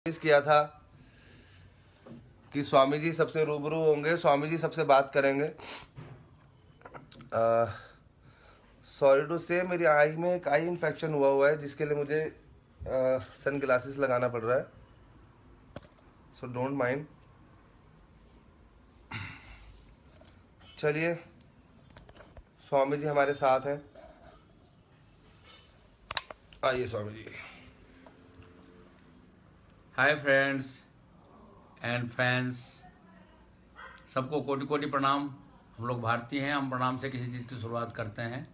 किया था कि स्वामी जी सबसे रूबरू होंगे, स्वामी जी सबसे बात करेंगे। सॉरी टू से मेरी आई में एक आई इन्फेक्शन हुआ है जिसके लिए मुझे सन ग्लासेस लगाना पड़ रहा है, सो डोंट माइंड। चलिए, स्वामी जी हमारे साथ हैं, आइए Swami ji. Hi friends and fans, सबको कोटि कोटि प्रणाम। हम लोग भारतीय हैं, हम प्रणाम से किसी चीज़ की शुरुआत करते हैं।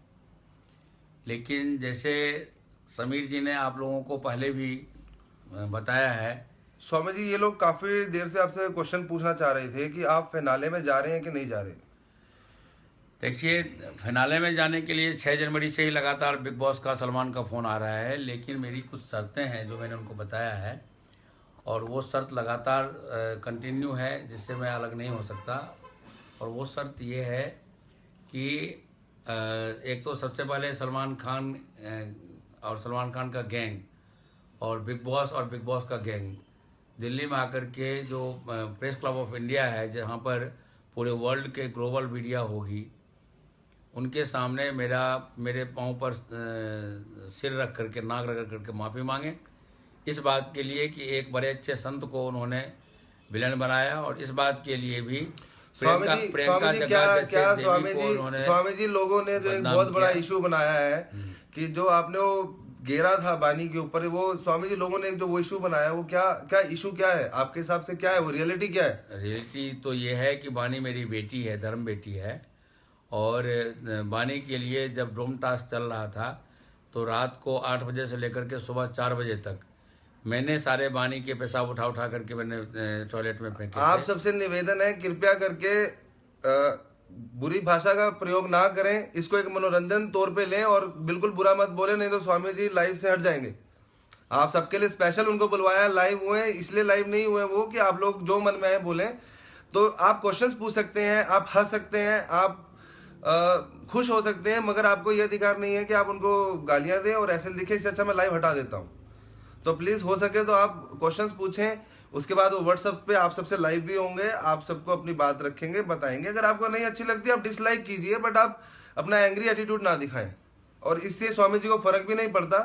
लेकिन जैसे समीर जी ने आप लोगों को पहले भी बताया है, स्वामी जी ये लोग काफी देर से आपसे क्वेश्चन पूछना चाह रहे थे कि आप फिनाले में जा रहे हैं कि नहीं जा रहे। देखिए फिनाले में जाने के लिए 6 जनवरी से ही लगातार बिग बॉस का सलमान का फ़ोन आ रहा है, लेकिन मेरी कुछ शर्तें हैं जो मैंने उनको बताया है और वो शर्त लगातार कंटिन्यू है, जिससे मैं अलग नहीं हो सकता। और वो शर्त ये है कि एक तो सबसे पहले सलमान खान और सलमान खान का गैंग और बिग बॉस का गैंग दिल्ली में आकर के जो प्रेस क्लब ऑफ इंडिया है, जहाँ पर पूरे वर्ल्ड के ग्लोबल मीडिया होगी, उनके सामने मेरे पाँव पर सिर रख करके, नाक रगड़ करके माफ़ी मांगे इस बात के लिए कि एक बड़े अच्छे संत को उन्होंने विलन बनाया, और इस बात के लिए भी स्वामी जी लोगों ने जो एक बहुत बड़ा इशू बनाया है कि जो आपने वो घेरा था बानी के ऊपर, वो स्वामी जी लोगों ने जो वो इशू बनाया, वो क्या इशू क्या है आपके हिसाब से, क्या है वो रियलिटी, क्या है? रियलिटी तो ये है कि बानी मेरी बेटी है, धर्म बेटी है। और बानी के लिए जब ड्रोम टास्क चल रहा था तो रात को 8 बजे से लेकर के सुबह 4 बजे तक मैंने सारे बानी के पेशाब उठा करके मैंने टॉयलेट में फेंके। आप सबसे निवेदन है, कृपया करके बुरी भाषा का प्रयोग ना करें, इसको एक मनोरंजन तौर पे लें और बिल्कुल बुरा मत बोले, नहीं तो स्वामी जी लाइव से हट जाएंगे। आप सबके लिए स्पेशल उनको बुलवाया, लाइव हुए इसलिए लाइव नहीं हुए वो कि आप लोग जो मन में है बोलें। तो आप क्वेश्चंस पूछ सकते हैं, आप हंस सकते हैं, आप खुश हो सकते हैं, मगर आपको यह अधिकार नहीं है कि आप उनको गालियां दें और ऐसे लिखे। इससे अच्छा मैं लाइव हटा देता हूं। तो प्लीज हो सके तो आप क्वेश्चंस पूछें, उसके बाद वो व्हाट्सएप पे आप सबसे लाइव भी होंगे, आप सबको अपनी बात रखेंगे, बताएंगे। अगर आपको नहीं अच्छी लगती आप डिसलाइक कीजिए, बट आप अपना एंग्री एटीट्यूड ना दिखाएं। और इससे स्वामी जी को फर्क भी नहीं पड़ता।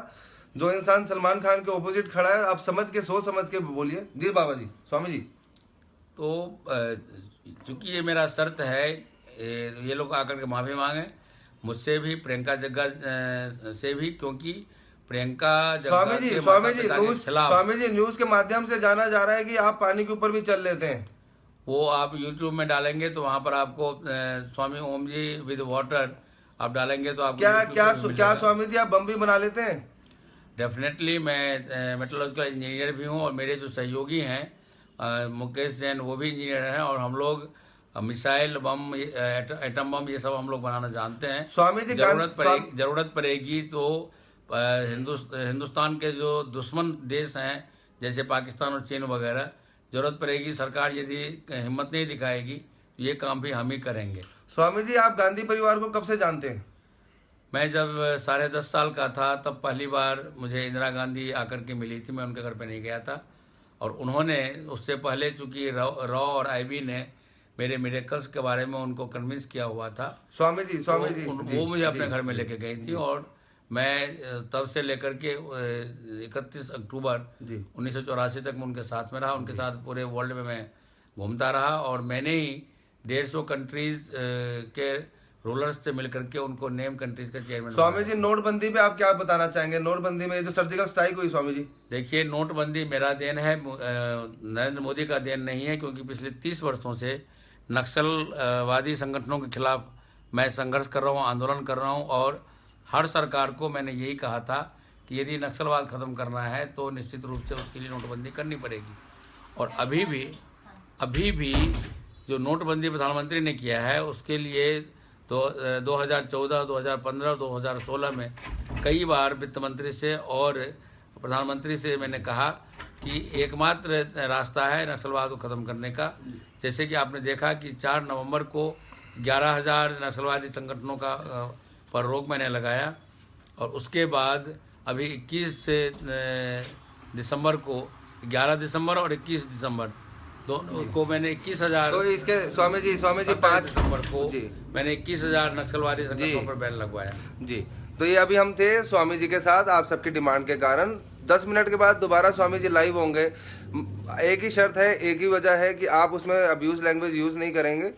जो इंसान सलमान खान के ऑपोजिट खड़ा है, आप समझ के, सोच समझ के बोलिए। जी बाबा जी, स्वामी जी। तो चूंकि ये मेरा शर्त है, ये लोग आकर के माफ़ी मांगे मुझसे भी, प्रियंका जग्गा से भी, क्योंकि प्रियंका स्वामी जी न्यूज के माध्यम से जाना जा रहा है कि आप पानी के ऊपर भी चल लेते हैं। वो आप YouTube में डालेंगे तो वहाँ पर आपको स्वामी ओम जी विद वाटर आप डालेंगे तो आपको क्या स्वामी जी आप बम भी बना लेते हैं? डेफिनेटली मैं मेटलर्जिकल इंजीनियर भी हूँ, और मेरे जो सहयोगी हैं मुकेश जैन, वो भी इंजीनियर हैं, और हम लोग मिसाइल बम, एटम बम, ये सब हम लोग बनाना जानते हैं। स्वामी जी जरूरत पड़ेगी तो हिंदुस्तान के जो दुश्मन देश हैं जैसे पाकिस्तान और चीन वगैरह, जरूरत पड़ेगी, सरकार यदि हिम्मत नहीं दिखाएगी तो ये काम भी हम ही करेंगे। स्वामी जी आप गांधी परिवार को कब से जानते हैं? मैं जब 10.5 साल का था तब पहली बार मुझे इंदिरा गांधी आकर के मिली थी। मैं उनके घर पे नहीं गया था, और उन्होंने उससे पहले चूंकि रॉ और आईबी ने मेरे मिरेकल्स के बारे में उनको कन्विंस किया हुआ था। स्वामी जी वो मुझे अपने घर में लेके गई थी, और मैं तब से लेकर के 31 अक्टूबर 1984 तक मैं उनके साथ में रहा। उनके साथ पूरे वर्ल्ड में मैं घूमता रहा, और मैंने ही 150 कंट्रीज के रूलर्स से मिलकर के उनको नेम कंट्रीज का चेयरमैन। स्वामी जी नोटबंदी पे आप क्या बताना चाहेंगे? नोटबंदी में जो सर्जिकल स्ट्राइक हुई, स्वामी जी देखिए, नोटबंदी मेरा देन है, नरेंद्र मोदी का देन नहीं है, क्योंकि पिछले 30 वर्षों से नक्सलवादी संगठनों के खिलाफ मैं संघर्ष कर रहा हूँ, आंदोलन कर रहा हूँ, और हर सरकार को मैंने यही कहा था कि यदि नक्सलवाद खत्म करना है तो निश्चित रूप से उसके लिए नोटबंदी करनी पड़ेगी। और अभी भी जो नोटबंदी प्रधानमंत्री ने किया है, उसके लिए तो 2014, 2015, 2016 में कई बार वित्त मंत्री से और प्रधानमंत्री से मैंने कहा कि एकमात्र रास्ता है नक्सलवाद को ख़त्म करने का। जैसे कि आपने देखा कि 4 नवंबर को 11,000 नक्सलवादी संगठनों का पर रोक मैंने लगाया, और उसके बाद अभी 21 दिसंबर को 11 दिसंबर और 21 दिसंबर दोनों को मैंने 21,000, तो इसके स्वामी जी 27 5 दिसंबर को जी मैंने 21,000 नक्सलवादी संगठनों जी। पर बैन लगवाया। जी। तो ये अभी हम थे स्वामी जी के साथ, आप सबकी डिमांड के कारण 10 मिनट के बाद दोबारा स्वामी जी लाइव होंगे। एक ही शर्त है, एक ही वजह है कि आप उसमें अब्यूज लैंग्वेज यूज नहीं करेंगे,